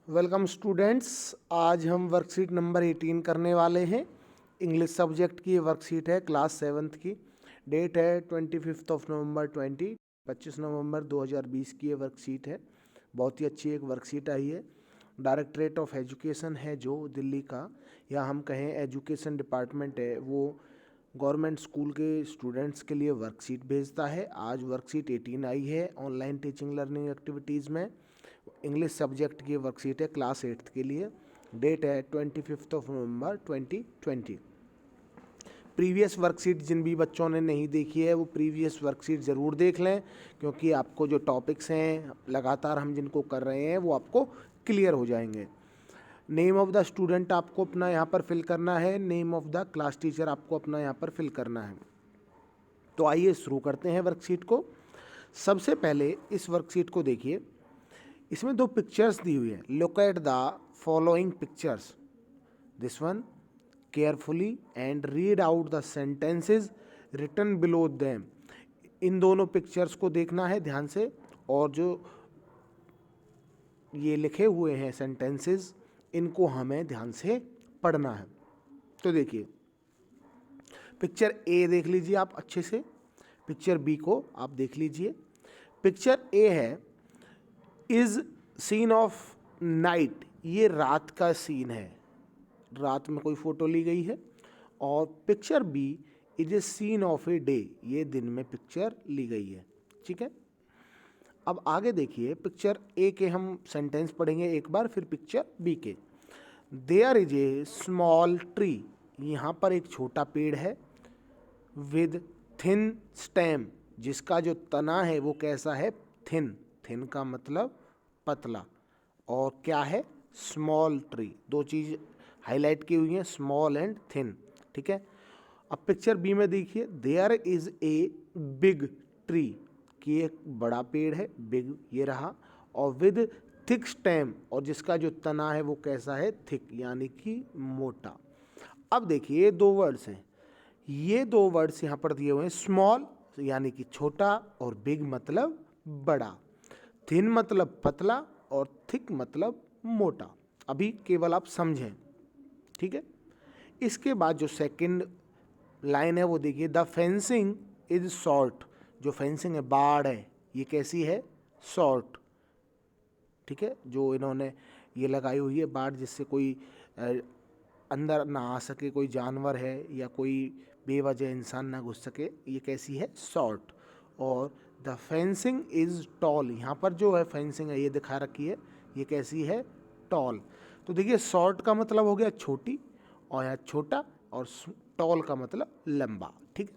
Welcome students. आज हम worksheet number 18 करने वाले हैं। इंग्लिश सब्जेक्ट की वर्कशीट है, क्लास 7th की। डेट है 25 नवंबर 25 नवंबर 2020 की ये वर्कशीट है। बहुत ही अच्छी एक वर्कशीट आई है। डायरेक्टरेट ऑफ एजुकेशन है जो दिल्ली का, या हम कहें एजुकेशन डिपार्टमेंट है, वो गवर्नमेंट स्कूल के स्टूडेंट्स के लिए वर्कशीट भेजता है। आज वर्कशीट 18 आई है ऑनलाइन टीचिंग लर्निंग एक्टिविटीज़ में। इंग्लिश सब्जेक्ट की वर्कशीट है क्लास 8th के लिए। डेट है 25 नवंबर 2020। प्रीवियस वर्कशीट जिन भी बच्चों ने नहीं देखी है वो प्रीवियस वर्कशीट ज़रूर देख लें, क्योंकि आपको जो टॉपिक्स हैं लगातार हम जिनको कर रहे हैं वो आपको क्लियर हो जाएंगे। नेम ऑफ़ द स्टूडेंट आपको अपना यहाँ पर फिल करना है, name of the class teacher आपको अपना यहाँ पर फिल करना है। तो आइए शुरू करते हैं वर्कशीट को। सबसे पहले इस वर्कशीट को देखिए, इसमें दो पिक्चर्स दी हुई है। Look at the following pictures, this one carefully and read out the sentences written below them. इन दोनों पिक्चर्स को देखना है ध्यान से, और जो ये लिखे हुए हैं सेंटेंसेस इनको हमें ध्यान से पढ़ना है। तो देखिए, पिक्चर ए देख लीजिए आप अच्छे से, पिक्चर बी को आप देख लीजिए। पिक्चर ए है इज सीन ऑफ नाइट, ये रात का सीन है, रात में कोई फोटो ली गई है। और picture B is a scene of a day, ये दिन में पिक्चर ली गई है। ठीक है, अब आगे देखिए, पिक्चर ए के हम सेंटेंस पढ़ेंगे एक बार, फिर पिक्चर बी के। There is a small tree, यहाँ पर एक छोटा पेड़ है। विद थिन स्टेम, जिसका जो तना है वो कैसा है, थिन। थिन का मतलब पतला, और क्या है, स्मॉल ट्री। दो चीज़ हाईलाइट की हुई हैं, स्मॉल एंड थिन। ठीक है, अब पिक्चर बी में देखिए, there is a big tree, कि एक बड़ा पेड़ है, बिग ये रहा, और विद थिक स्टेम, और जिसका जो तना है वो कैसा है, थिक यानी कि मोटा। अब देखिए, ये दो वर्ड्स हैं, ये दो वर्ड्स यहाँ पर दिए हुए हैं। स्मॉल यानी कि छोटा, और बिग मतलब बड़ा। थिन मतलब पतला, और थिक मतलब मोटा। अभी केवल आप समझें, ठीक है। इसके बाद जो सेकंड लाइन है वो देखिए, द फेंसिंग इज शॉर्ट, जो फेंसिंग है, बाड़ है, ये कैसी है, शॉर्ट। ठीक है, जो इन्होंने ये लगाई हुई है बाड़, जिससे कोई अंदर ना आ सके, कोई जानवर है या कोई बेवजह इंसान ना घुस सके, ये कैसी है, शॉर्ट। और द फेंसिंग इज़ टॉल, यहाँ पर जो है फेंसिंग है ये दिखा रखी है, ये कैसी है, टॉल। तो देखिए, शॉर्ट का मतलब हो गया छोटी, और यहाँ छोटा, और टॉल का मतलब लंबा। ठीक है,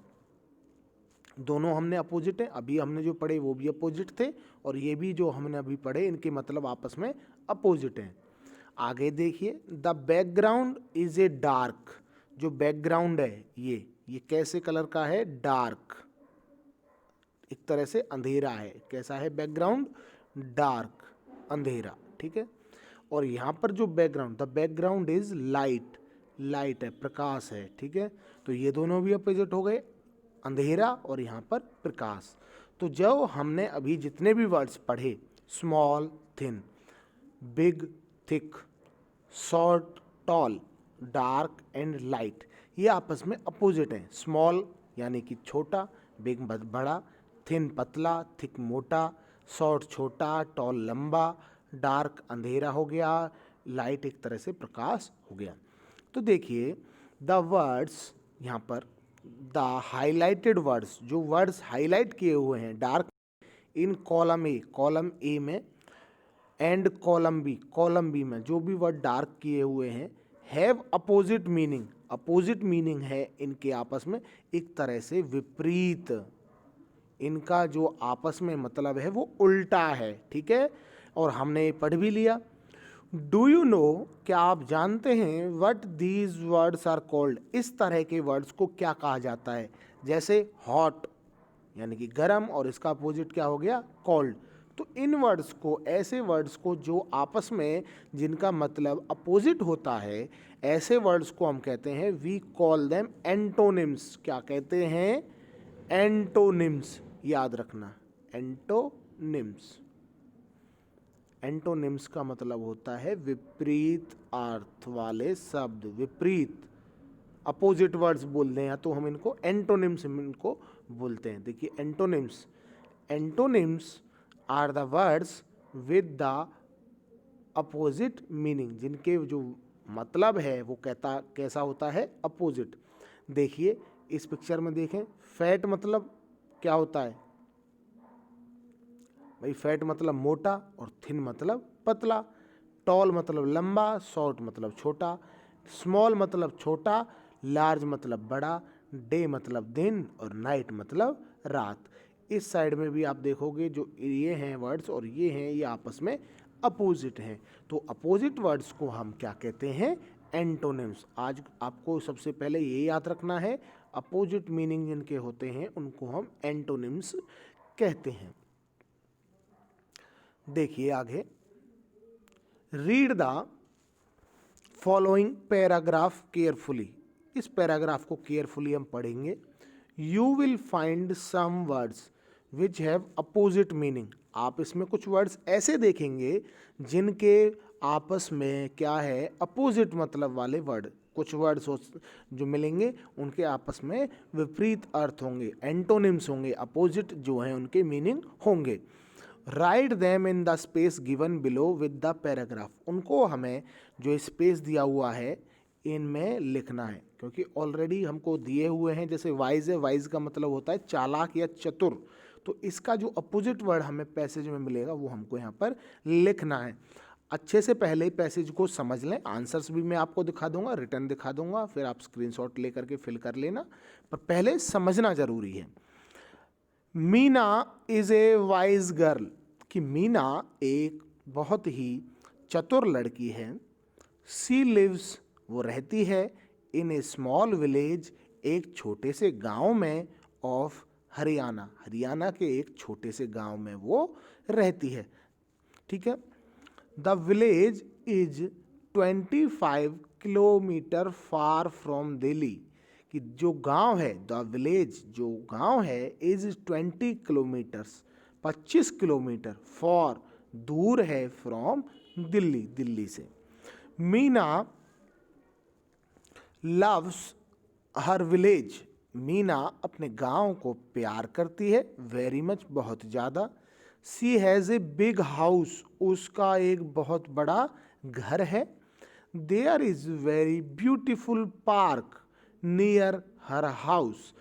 दोनों हमने अपोजिट है, अभी हमने जो पढ़े वो भी अपोजिट थे, और ये भी जो हमने अभी पढ़े इनके मतलब आपस में अपोजिट हैं। आगे देखिए, the background is a dark, जो बैकग्राउंड है ये कैसे कलर का है, डार्क, एक तरह से अंधेरा है। कैसा है बैकग्राउंड, डार्क, अंधेरा। ठीक है, और यहाँ पर जो background, the background is light, light है, प्रकाश है। ठीक है, तो ये दोनों भी अपोजिट हो गए, अंधेरा और यहाँ पर प्रकाश। तो जो हमने अभी जितने भी वर्ड्स पढ़े, small thin, big thick, short toll, dark and light, ये आपस में अपोजिट हैं। स्मॉल यानी कि छोटा, बिग बड़ा, थिन पतला, थिक मोटा, शॉर्ट छोटा, टॉल लंबा, डार्क अंधेरा हो गया, लाइट एक तरह से प्रकाश हो गया। तो देखिए, द वर्ड्स यहाँ पर, द हाईलाइटेड वर्ड्स, जो वर्ड्स हाईलाइट किए हुए हैं डार्क, इन कॉलम ए में, एंड कॉलम बी में जो भी वर्ड डार्क किए हुए हैं, have opposite meaning, opposite meaning है इनके आपस में, एक तरह से विपरीत। इनका जो आपस में मतलब है वो उल्टा है। ठीक है, और हमने पढ़ भी लिया। डू यू नो, क्या आप जानते हैं, what these words are called, इस तरह के वर्ड्स को क्या कहा जाता है। जैसे हॉट यानी कि गर्म, और इसका अपोजिट क्या हो गया, कोल्ड। तो इन वर्ड्स को, ऐसे वर्ड्स को जो आपस में जिनका मतलब अपोजिट होता है, ऐसे वर्ड्स को हम कहते हैं, वी कॉल देम एंटोनिम्स। क्या कहते हैं, एंटोनिम्स, याद रखना, एंटोनिम्स। एंटोनिम्स का मतलब होता है विपरीत अर्थ वाले शब्द, विपरीत, अपोजिट वर्ड्स बोल दें या तो हम इनको एंटोनिम्स इनको बोलते हैं। देखिए antonyms, antonyms are the words with the opposite meaning, जिनके जो मतलब है वो कैसा होता है, अपोजिट। देखिए इस पिक्चर में देखें, फैट मतलब क्या होता है भाई, फैट मतलब मोटा और थिन मतलब पतला, टॉल मतलब लंबा, शॉर्ट मतलब छोटा, स्मॉल मतलब छोटा, लार्ज मतलब बड़ा, डे मतलब दिन और नाइट मतलब रात। इस साइड में भी आप देखोगे जो ये हैं वर्ड्स और ये हैं, ये आपस में अपोजिट हैं। तो अपोजिट वर्ड्स को हम क्या कहते हैं, एंटोनिम्स। आज आपको सबसे पहले ये याद रखना है, अपोजिट मीनिंग जिनके होते हैं उनको हम एंटोनिम्स कहते हैं। देखिए आगे, read the following paragraph carefully. इस पैराग्राफ को केयरफुली हम पढ़ेंगे। You will find some words which have opposite meaning. आप इसमें कुछ वर्ड्स ऐसे देखेंगे जिनके आपस में क्या है, अपोजिट मतलब वाले वर्ड। कुछ वर्ड्स जो मिलेंगे उनके आपस में विपरीत अर्थ होंगे, एंटोनिम्स होंगे, अपोजिट जो हैं उनके मीनिंग होंगे। Write them in the space given below with the paragraph. उनको हमें जो स्पेस दिया हुआ है इनमें लिखना है, क्योंकि ऑलरेडी हमको दिए हुए हैं। जैसे वाइज है, वाइज का मतलब होता है चालाक या चतुर, तो इसका जो अपोजिट वर्ड हमें पैसेज में मिलेगा वो हमको यहाँ पर लिखना है। अच्छे से पहले पैसेज को समझ लें, आंसर्स भी मैं आपको दिखा दूंगा, रिटर्न दिखा दूंगा, फिर आप स्क्रीनशॉट लेकर के फिल कर लेना, पर पहले समझना जरूरी है। Meena is a wise girl, कि मीना एक बहुत ही चतुर लड़की है। सी लिव्स, वो रहती है, इन ए स्मॉल विलेज, एक छोटे से गांव में, ऑफ हरियाणा, हरियाणा के एक छोटे से गांव में वो रहती है। ठीक है। The village is 25 kilometre far from Delhi, कि जो गांव है, द विलेज जो गांव है, इज 20 किलोमीटर्स, 25 किलोमीटर, फॉर दूर है, फ्रॉम दिल्ली, दिल्ली से। Meena loves her village, Meena अपने गांव को प्यार करती है, वेरी मच, बहुत ज़्यादा। She has a big house, उसका एक बहुत बड़ा घर है। There is very beautiful park near her house,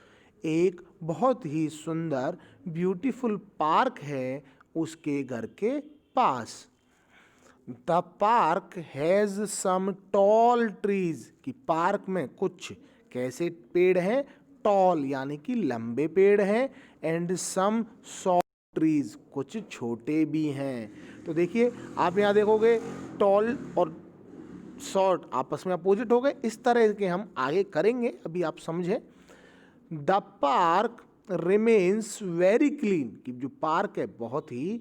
एक बहुत ही सुंदर ब्यूटीफुल पार्क है उसके घर के पास। The park has some tall trees, कि पार्क में कुछ कैसे पेड़ हैं, टॉल यानी कि लंबे पेड़ हैं, एंड सम शॉर्ट ट्रीज, कुछ छोटे भी हैं। तो देखिए आप यहाँ देखोगे टॉल और शॉर्ट आपस में अपोजिट हो गए, इस तरह के हम आगे करेंगे, अभी आप समझें। The park remains very clean, कि जो पार्क है बहुत ही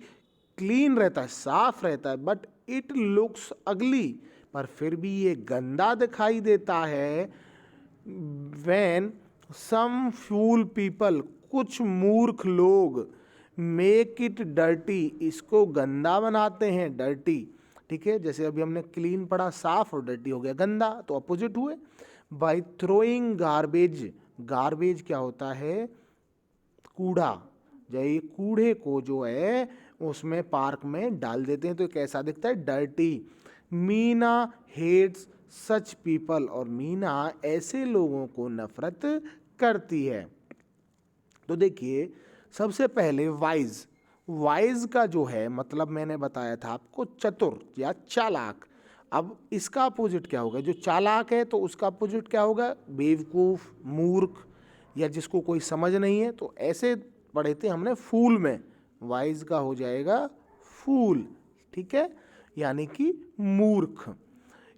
क्लीन रहता है, साफ रहता है। बट इट लुक्स अगली, पर फिर भी ये गंदा दिखाई देता है। व्हेन सम फूल पीपल, कुछ मूर्ख लोग, मेक इट डर्टी, इसको गंदा बनाते हैं, डर्टी। ठीक है, जैसे अभी हमने क्लीन पढ़ा, साफ, और डर्टी हो गया गंदा, तो अपोजिट हुए। बाय थ्रोइंग गार्बेज, गार्बेज क्या होता है, कूड़ा, जो ये कूड़े को जो है उसमें पार्क में डाल देते हैं, तो कैसा दिखता है, dirty. Meena hates such people, और मीना ऐसे लोगों को नफरत करती है। तो देखिए सबसे पहले वाइज, वाइज का जो है मतलब मैंने बताया था आपको चतुर या चालाक। अब इसका अपोजिट क्या होगा, जो चालाक है तो उसका अपोजिट क्या होगा, बेवकूफ़, मूर्ख, या जिसको कोई समझ नहीं है। तो ऐसे पढ़े थे हमने फूल में, वाइज का हो जाएगा फूल, ठीक है, यानी कि मूर्ख।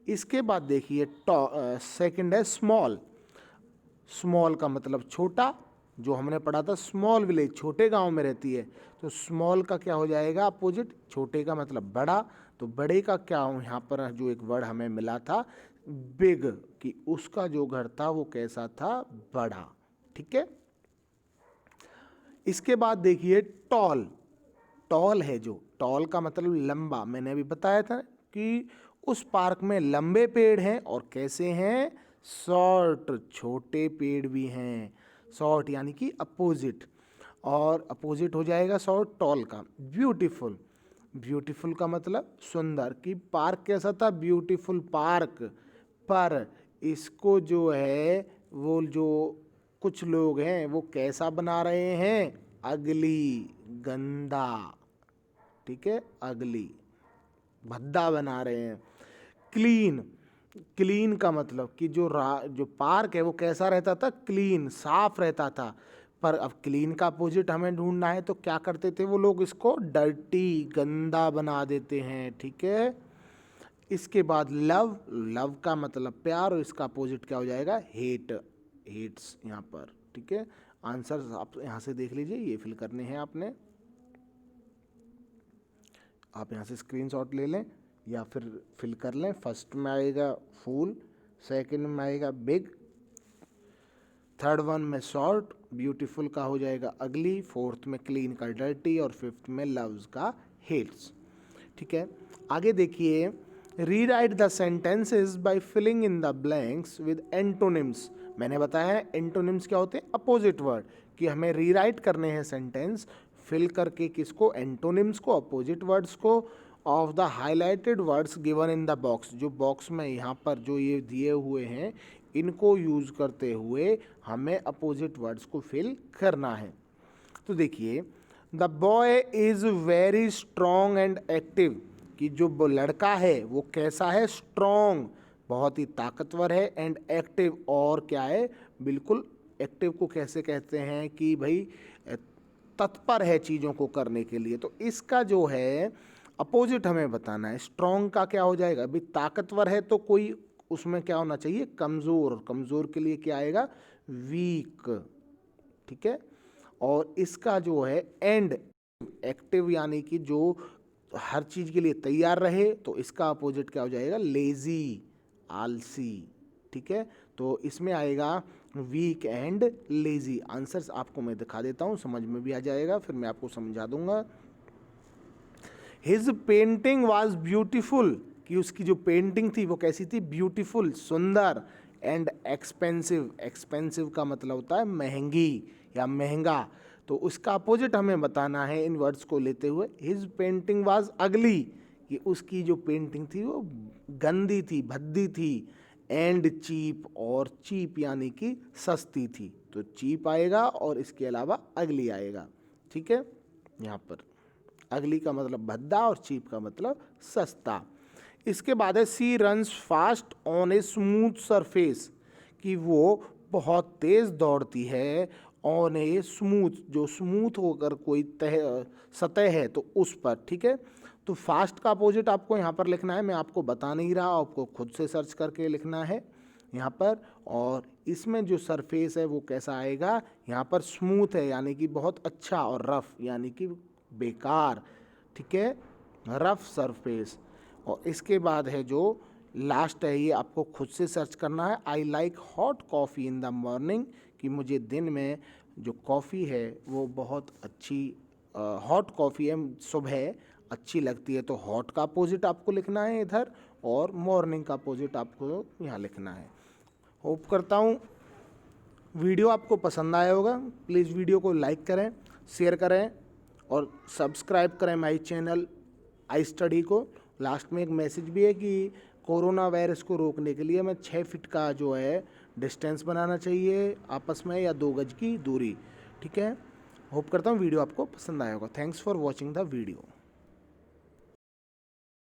इसके बाद देखिए सेकंड है स्मॉल, स्मॉल का मतलब छोटा, जो हमने पढ़ा था स्मॉल विलेज, छोटे गांव में रहती है, तो स्मॉल का क्या हो जाएगा अपोजिट, छोटे का मतलब बड़ा। तो बड़े का क्या यहाँ पर जो एक वर्ड हमें मिला था बिग, कि उसका जो घर था वो कैसा था, बड़ा। ठीक है। इसके बाद देखिए टॉल, टॉल है जो, टॉल का मतलब लंबा, मैंने अभी बताया था कि उस पार्क में लंबे पेड़ हैं और कैसे हैं, शॉर्ट, छोटे पेड़ भी हैं। शॉर्ट यानी कि अपोजिट, और अपोजिट हो जाएगा शॉर्ट टॉल का। ब्यूटीफुल, ब्यूटीफुल का मतलब सुंदर, कि पार्क कैसा था, ब्यूटीफुल पार्क, पर इसको जो है वो जो कुछ लोग हैं वो कैसा बना रहे हैं, अगली, गंदा, ठीक है, अगली, भद्दा बना रहे हैं। क्लीन, क्लीन का मतलब कि जो पार्क है वो कैसा रहता था, क्लीन, साफ रहता था। पर अब क्लीन का अपोजिट हमें ढूंढना है तो क्या करते थे वो लोग, इसको डर्टी, गंदा बना देते हैं, ठीक है। इसके बाद लव, लव का मतलब प्यार, और इसका अपोजिट क्या हो जाएगा, हेट, हेट्स यहाँ पर, ठीक है। आंसर आप यहाँ से देख लीजिए, ये फिल करने हैं आपने, आप यहाँ से स्क्रीनशॉट ले लें या फिर फिल कर लें। फर्स्ट में आएगा फूल, सेकंड में आएगा बिग, थर्ड वन में शॉर्ट, ब्यूटीफुल का हो जाएगा अगली, फोर्थ में क्लीन का डर्टी, और फिफ्थ में लव्स का हेट्स, ठीक है। आगे देखिए, rewrite the sentences by filling in the blanks with antonyms. मैंने बताया है एंटोनिम्स क्या होते हैं, अपोजिट वर्ड, कि हमें रीराइट करने हैं सेंटेंस, फिल करके किसको, एंटोनिम्स को, अपोजिट वर्ड्स को, of the highlighted words given in the box. जो बॉक्स में यहाँ पर जो ये दिए हुए हैं इनको यूज करते हुए हमें अपोजिट वर्ड्स को फिल करना है। तो देखिए, the boy is very strong and active, कि जो लड़का है वो कैसा है, स्ट्रॉन्ग, बहुत ही ताकतवर है, एंड एक्टिव, और क्या है, बिल्कुल एक्टिव को कैसे कहते हैं कि भाई तत्पर है चीज़ों को करने के लिए। तो इसका जो है अपोजिट हमें बताना है। स्ट्रॉन्ग का क्या हो जाएगा, अभी ताकतवर है तो कोई उसमें क्या होना चाहिए, कमज़ोर, कमज़ोर के लिए क्या आएगा, वीक, ठीक है। और इसका जो है एंड, एक्टिव यानी कि जो हर चीज़ के लिए तैयार रहे, तो इसका अपोजिट क्या हो जाएगा, लेजी, आलसी, ठीक है। तो इसमें आएगा वीक एंड लेजी। आंसर्स आपको मैं दिखा देता हूँ, समझ में भी आ जाएगा, फिर मैं आपको समझा दूंगा। हिज पेंटिंग वॉज ब्यूटिफुल, कि उसकी जो पेंटिंग थी वो कैसी थी, ब्यूटीफुल, सुंदर, एंड एक्सपेंसिव, एक्सपेंसिव का मतलब होता है महंगी या महंगा, तो उसका अपोजिट हमें बताना है इन वर्ड्स को लेते हुए। हिज पेंटिंग वाज अगली, कि उसकी जो पेंटिंग थी वो गंदी थी, भद्दी थी, एंड चीप, और चीप यानी कि सस्ती थी, तो चीप आएगा और इसके अलावा अगली आएगा, ठीक है। यहाँ पर अगली का मतलब भद्दा और चीप का मतलब सस्ता। इसके बाद है she runs fast on a smooth surface, कि वो बहुत तेज़ दौड़ती है, ऑन ए स्मूथ, जो स्मूथ होकर कोई सतह है तो उस पर, ठीक है। तो फास्ट का अपोजिट आपको यहाँ पर लिखना है, मैं आपको बता नहीं रहा, आपको खुद से सर्च करके लिखना है यहाँ पर। और इसमें जो सरफेस है वो कैसा आएगा, यहाँ पर स्मूथ है यानी कि बहुत अच्छा, और रफ यानी कि बेकार, ठीक है, रफ सरफेस। और इसके बाद है जो लास्ट है, ये आपको खुद से सर्च करना है, I like hot coffee in the morning, कि मुझे दिन में जो कॉफ़ी है वो बहुत अच्छी, हॉट कॉफ़ी है, सुबह अच्छी लगती है, तो हॉट का अपोजिट आपको लिखना है इधर, और मॉर्निंग का अपोजिट आपको यहाँ लिखना है। होप करता हूँ वीडियो आपको पसंद आया होगा। प्लीज़ वीडियो को लाइक करें, शेयर करें और सब्सक्राइब करें माय चैनल आई स्टडी को। लास्ट में एक मैसेज भी है कि कोरोना वायरस को रोकने के लिए हमें 6 फीट का जो है डिस्टेंस बनाना चाहिए आपस में, या 2 गज की दूरी, ठीक है। होप करता हूँ वीडियो आपको पसंद आया होगा। Thanks for watching the video.